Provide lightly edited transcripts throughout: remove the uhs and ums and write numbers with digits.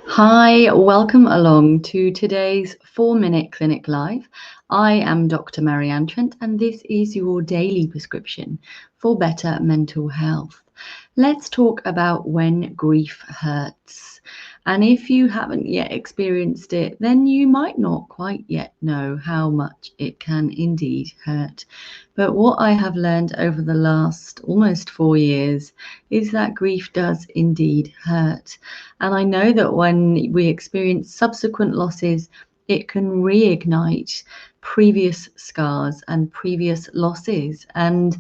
Hi, welcome along to today's 4-Minute Clinic Live. I am Dr. Marianne Trent, and this is your daily prescription for better mental health. Let's talk about when grief hurts. And if you haven't yet experienced it, then you might not quite yet know how much it can indeed hurt. But what I have learned over the last almost 4 years is that grief does indeed hurt. And I know that when we experience subsequent losses, it can reignite previous scars and previous losses and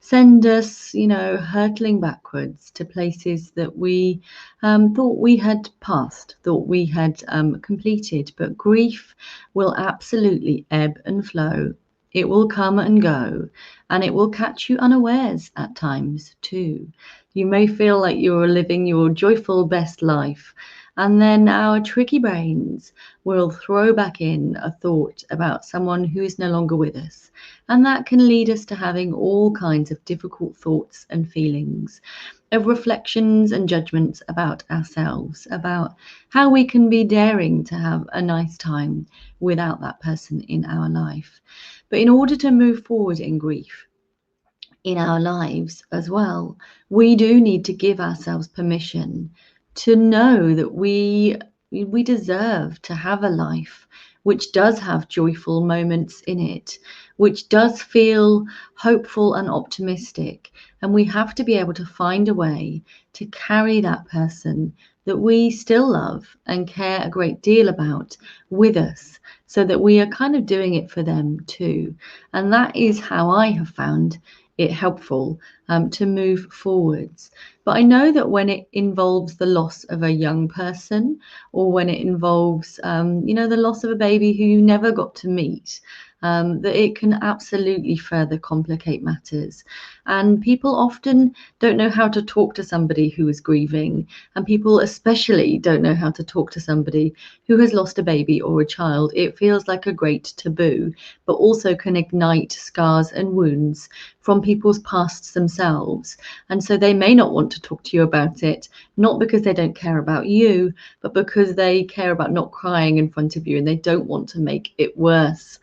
send us, hurtling backwards to places that we thought we had passed, thought we had completed. But grief will absolutely ebb and flow. It will come and go, and it will catch you unawares at times too. You may feel like you're living your joyful best life, and then our tricky brains will throw back in a thought about someone who is no longer with us. And that can lead us to having all kinds of difficult thoughts and feelings, of reflections and judgments about ourselves, about how we can be daring to have a nice time without that person in our life. But in order to move forward in grief, in our lives as well, we do need to give ourselves permission to know that we deserve to have a life which does have joyful moments in it, which does feel hopeful and optimistic. And we have to be able to find a way to carry that person that we still love and care a great deal about with us, so that we are kind of doing it for them too. And that is how I have found it helpful to move forwards. But I know that when it involves the loss of a young person, or when it involves, the loss of a baby who you never got to meet, that it can absolutely further complicate matters. And people often don't know how to talk to somebody who is grieving, and people especially don't know how to talk to somebody who has lost a baby or a child. It feels like a great taboo, but also can ignite scars and wounds from people's pasts themselves. And so they may not want to talk to you about it, not because they don't care about you, but because they care about not crying in front of you and they don't want to make it worse.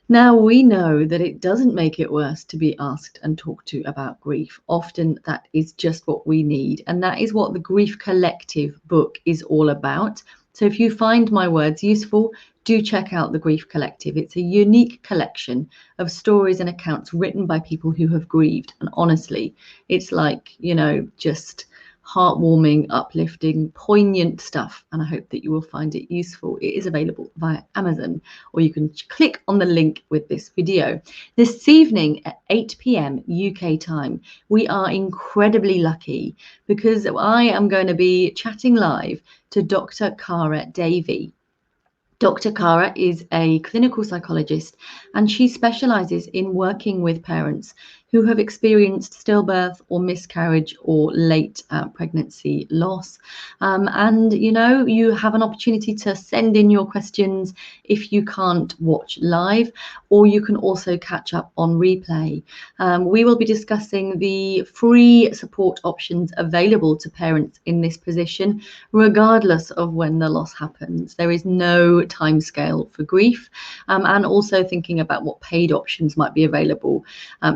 Now, we know that it doesn't make it worse to be asked and talked to about grief. Often that is just what we need. And that is what the Grief Collective book is all about. So if you find my words useful, do check out the Grief Collective. It's a unique collection of stories and accounts written by people who have grieved. And honestly, it's like, just heartwarming, uplifting, poignant stuff. And I hope that you will find it useful. It is available via Amazon, or you can click on the link with this video. This evening at 8 p.m. UK time, we are incredibly lucky because I am going to be chatting live to Dr. Cara Davey. Dr. Cara is a clinical psychologist, and she specializes in working with parents who have experienced stillbirth or miscarriage or late pregnancy loss. And you have an opportunity to send in your questions if you can't watch live, or you can also catch up on replay. We will be discussing the free support options available to parents in this position, regardless of when the loss happens. There is no timescale for grief, and also thinking about what paid options might be available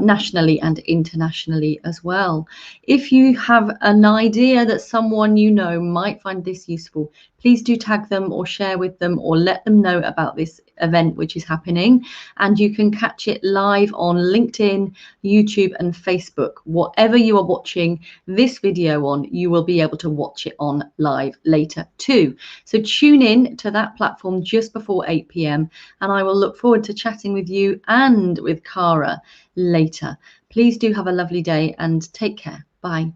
nationally and internationally as well. If you have an idea that someone you know might find this useful, please do tag them or share with them or let them know about this event which is happening. And you can catch it live on LinkedIn, YouTube and Facebook. Whatever you are watching this video on, you will be able to watch it on live later too. So tune in to that platform just before 8 p.m. and I will look forward to chatting with you and with Cara later. Please do have a lovely day and take care. Bye.